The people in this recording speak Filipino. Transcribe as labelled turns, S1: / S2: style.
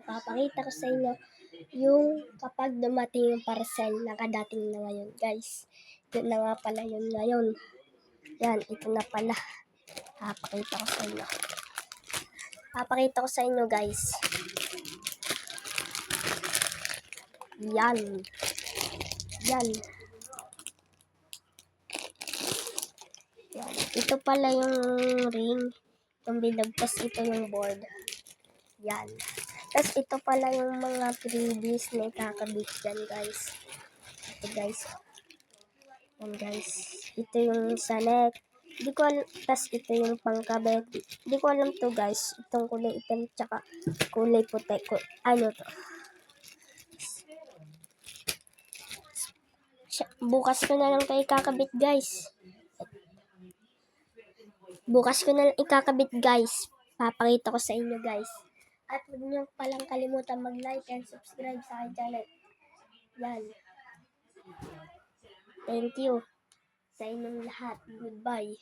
S1: papakita ko sa inyo yung kapag dumating yung parcel, nakadating na ngayon guys. Ito na nga pala yun ngayon. Yan, ito na pala. Papakita ko sa inyo guys. Yan. Yan. Yan. Ito pala yung ring. Itong bilog. Tapos ito yung board. Yan. Tapos ito pala yung mga freebies na ikakabit dyan guys. Ito guys. Yan guys. Ito yung sanet. Hindi ko alam. Tapos ito yung pangkabit. Hindi ko alam to guys. Itong kulay itim tsaka kulay puti. Ano to? Bukas ko na lang ito ikakabit guys. Papakita ko sa inyo guys. At huwag niyo palang kalimutan mag-like and subscribe sa aking channel. Yan. Thank you sa inyong lahat. Goodbye.